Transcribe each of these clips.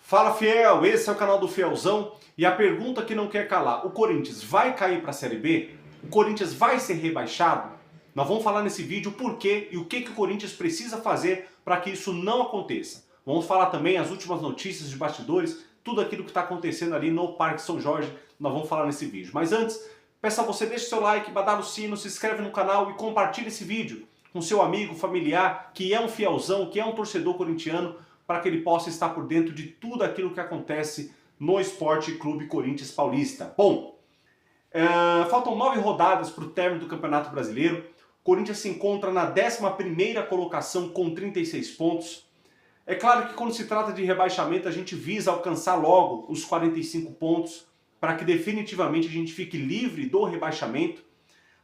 Fala fiel, esse é o canal do Fielzão e a pergunta que não quer calar, o Corinthians vai cair para a Série B? O Corinthians vai ser rebaixado? Nós vamos falar nesse vídeo o porquê e o que o Corinthians precisa fazer para que isso não aconteça. Vamos falar também as últimas notícias de bastidores, tudo aquilo que está acontecendo ali no Parque São Jorge, nós vamos falar nesse vídeo. Mas antes, peço a você, deixe seu like, badala o sino, se inscreve no canal e compartilhe esse vídeo com seu amigo, familiar, que é um fielzão, que é um torcedor corintiano, para que ele possa estar por dentro de tudo aquilo que acontece no Esporte Clube Corinthians Paulista. Bom, faltam 9 rodadas para o término do Campeonato Brasileiro. O Corinthians se encontra na 11ª colocação com 36 pontos. É claro que quando se trata de rebaixamento, a gente visa alcançar logo os 45 pontos para que definitivamente a gente fique livre do rebaixamento.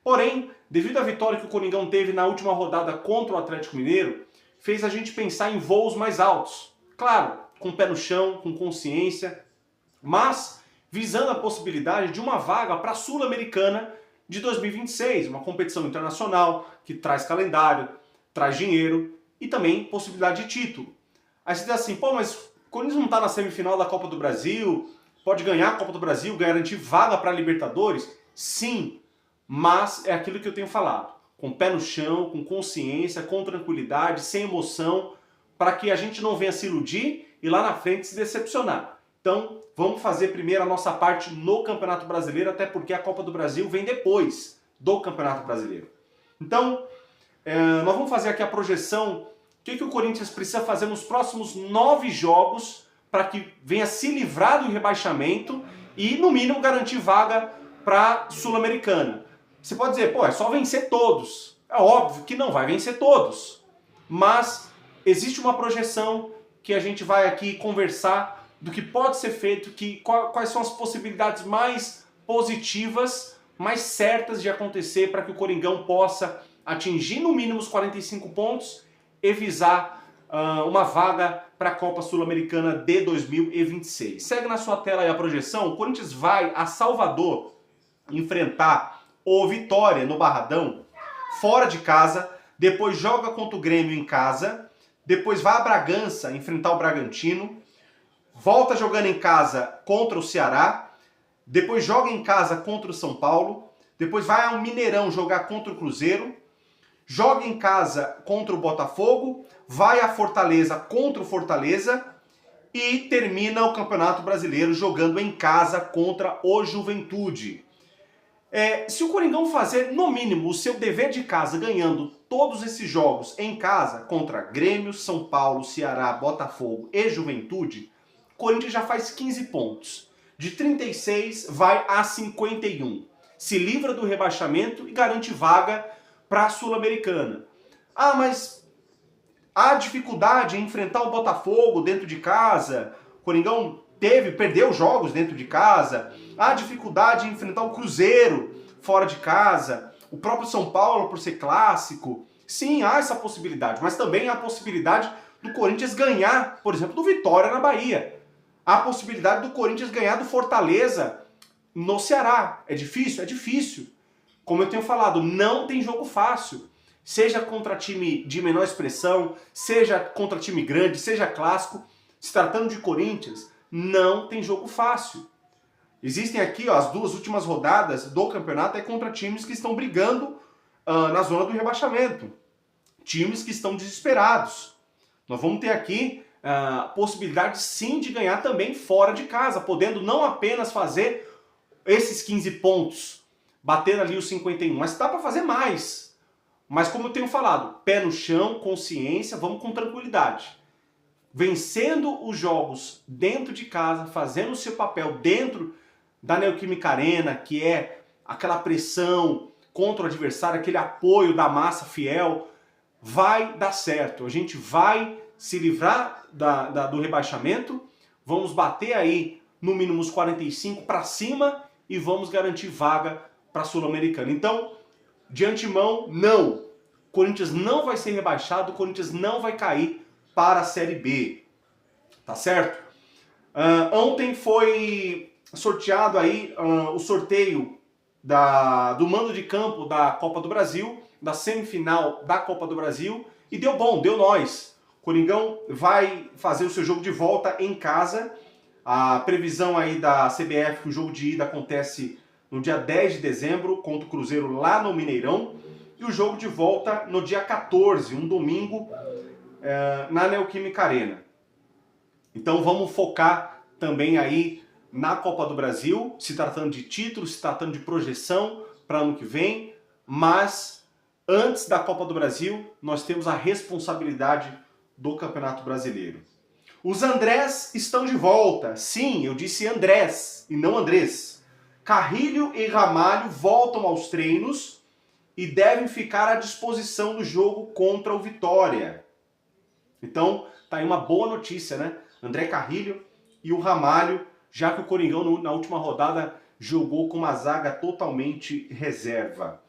Porém, devido à vitória que o Coringão teve na última rodada contra o Atlético Mineiro, fez a gente pensar em voos mais altos. Claro, com o pé no chão, com consciência, mas visando a possibilidade de uma vaga para a Sul-Americana de 2026, uma competição internacional que traz calendário, traz dinheiro e também possibilidade de título. Aí você diz assim, pô, mas o Corinthians não está na semifinal da Copa do Brasil, pode ganhar a Copa do Brasil, garantir vaga para a Libertadores? Sim, mas é aquilo que eu tenho falado. Com o pé no chão, com consciência, com tranquilidade, sem emoção, para que a gente não venha se iludir e lá na frente se decepcionar. Então, vamos fazer primeiro a nossa parte no Campeonato Brasileiro, até porque a Copa do Brasil vem depois do Campeonato Brasileiro. Então, nós vamos fazer aqui a projeção, o que o Corinthians precisa fazer nos próximos 9 jogos para que venha se livrar do rebaixamento e, no mínimo, garantir vaga para a Sul-Americana. Você pode dizer, pô, é só vencer todos. É óbvio que não vai vencer todos. Mas existe uma projeção que a gente vai aqui conversar do que pode ser feito, quais são as possibilidades mais positivas, mais certas de acontecer para que o Coringão possa atingir no mínimo os 45 pontos e visar uma vaga para a Copa Sul-Americana de 2026. Segue na sua tela aí a projeção. O Corinthians vai a Salvador enfrentar o Vitória no Barradão, fora de casa, depois joga contra o Grêmio em casa, depois vai a Bragança enfrentar o Bragantino, volta jogando em casa contra o Ceará, depois joga em casa contra o São Paulo, depois vai ao Mineirão jogar contra o Cruzeiro, joga em casa contra o Botafogo, vai a Fortaleza contra o Fortaleza e termina o Campeonato Brasileiro jogando em casa contra o Juventude. Se o Coringão fazer, no mínimo, o seu dever de casa, ganhando todos esses jogos em casa, contra Grêmio, São Paulo, Ceará, Botafogo e Juventude, o Corinthians já faz 15 pontos. De 36 vai a 51. Se livra do rebaixamento e garante vaga para a Sul-Americana. Ah, mas há dificuldade em enfrentar o Botafogo dentro de casa. O Coringão perdeu jogos dentro de casa, há dificuldade em enfrentar o Cruzeiro fora de casa, o próprio São Paulo por ser clássico. Sim, há essa possibilidade, mas também há a possibilidade do Corinthians ganhar, por exemplo, do Vitória na Bahia. Há a possibilidade do Corinthians ganhar do Fortaleza no Ceará. É difícil? É difícil. Como eu tenho falado, não tem jogo fácil. Seja contra time de menor expressão, seja contra time grande, seja clássico, se tratando de Corinthians, não tem jogo fácil. Existem aqui as 2 últimas rodadas do campeonato contra times que estão brigando na zona do rebaixamento. Times que estão desesperados. Nós vamos ter aqui a possibilidade sim de ganhar também fora de casa, podendo não apenas fazer esses 15 pontos, bater ali os 51, mas dá para fazer mais. Mas como eu tenho falado, pé no chão, consciência, vamos com tranquilidade. Vencendo os jogos dentro de casa, fazendo o seu papel dentro da Neoquímica Arena, que é aquela pressão contra o adversário, aquele apoio da massa fiel, vai dar certo. A gente vai se livrar do rebaixamento, vamos bater aí no mínimo os 45 para cima e vamos garantir vaga para a Sul-Americana. Então, de antemão, não. O Corinthians não vai ser rebaixado, o Corinthians não vai cair para a Série B, tá certo? Ontem foi sorteado aí o sorteio do mando de campo da Copa do Brasil, da semifinal da Copa do Brasil, e deu bom, deu nós. Coringão vai fazer o seu jogo de volta em casa. A previsão aí da CBF que o jogo de ida acontece no dia 10 de dezembro contra o Cruzeiro lá no Mineirão. E o jogo de volta no dia 14, um domingo, na Neoquímica Arena. Então vamos focar também aí na Copa do Brasil, se tratando de título, se tratando de projeção para ano que vem. Mas antes da Copa do Brasil, nós temos a responsabilidade do Campeonato Brasileiro. Os Andrés estão de volta. Sim, eu disse Andrés e não Andrés. Carrilho e Ramalho voltam aos treinos e devem ficar à disposição do jogo contra o Vitória. Então, tá aí uma boa notícia, né? André Carrilho e o Ramalho, já que o Coringão na última rodada jogou com uma zaga totalmente reserva.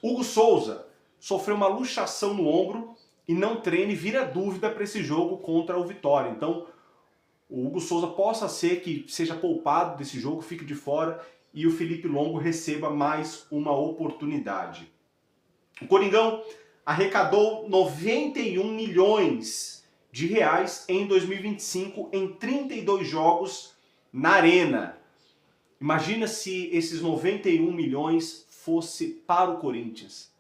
Hugo Souza sofreu uma luxação no ombro e não treina e vira dúvida para esse jogo contra o Vitória. Então, o Hugo Souza possa ser que seja poupado desse jogo, fique de fora e o Felipe Longo receba mais uma oportunidade. O Coringão arrecadou 91 milhões de reais em 2025 em 32 jogos na Arena. Imagina se esses 91 milhões fosse para o Corinthians.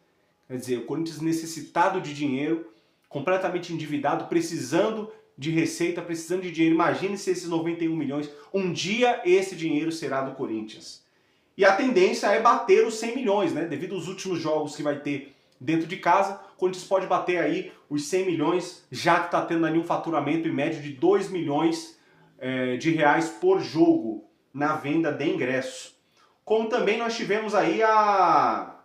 Quer dizer, o Corinthians necessitado de dinheiro, completamente endividado, precisando de receita, precisando de dinheiro. Imagine se esses 91 milhões, um dia esse dinheiro será do Corinthians. E a tendência é bater os 100 milhões, né? Devido aos últimos jogos que vai ter dentro de casa, o Corinthians pode bater aí os 100 milhões, já que está tendo ali um faturamento em média de 2 milhões de reais por jogo na venda de ingressos. Como também nós tivemos aí a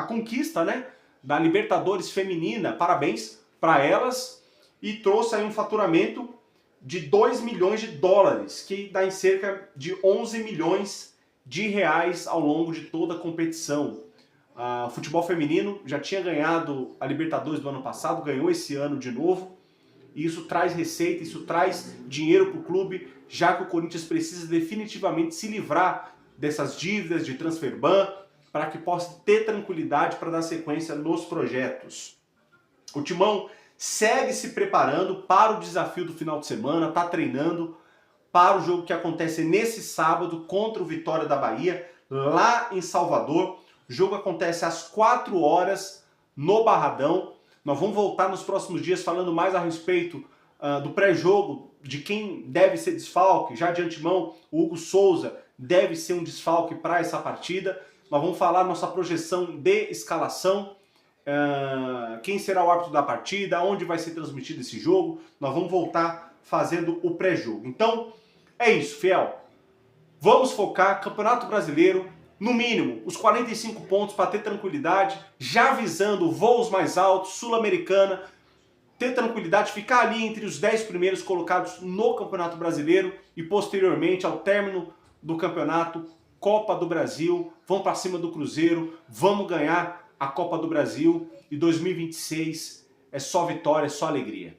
conquista, né, da Libertadores feminina, parabéns para elas, e trouxe aí um faturamento de 2 milhões de dólares, que dá em cerca de 11 milhões de reais ao longo de toda a competição. O futebol feminino já tinha ganhado a Libertadores do ano passado, ganhou esse ano de novo, e isso traz receita, isso traz dinheiro para o clube, já que o Corinthians precisa definitivamente se livrar dessas dívidas de transferban, para que possa ter tranquilidade para dar sequência nos projetos. O Timão segue se preparando para o desafio do final de semana, está treinando para o jogo que acontece nesse sábado contra o Vitória da Bahia, lá em Salvador. O jogo acontece às 4 horas no Barradão. Nós vamos voltar nos próximos dias falando mais a respeito do pré-jogo, de quem deve ser desfalque. Já de antemão, o Hugo Souza deve ser um desfalque para essa partida. Nós vamos falar nossa projeção de escalação, quem será o árbitro da partida, onde vai ser transmitido esse jogo. Nós vamos voltar fazendo o pré-jogo. Então, é isso, fiel. Vamos focar Campeonato Brasileiro, no mínimo, os 45 pontos para ter tranquilidade, já visando voos mais altos, Sul-Americana, ter tranquilidade, ficar ali entre os 10 primeiros colocados no Campeonato Brasileiro e posteriormente, ao término do campeonato, Copa do Brasil, vamos para cima do Cruzeiro, vamos ganhar a Copa do Brasil e 2026 é só vitória, é só alegria.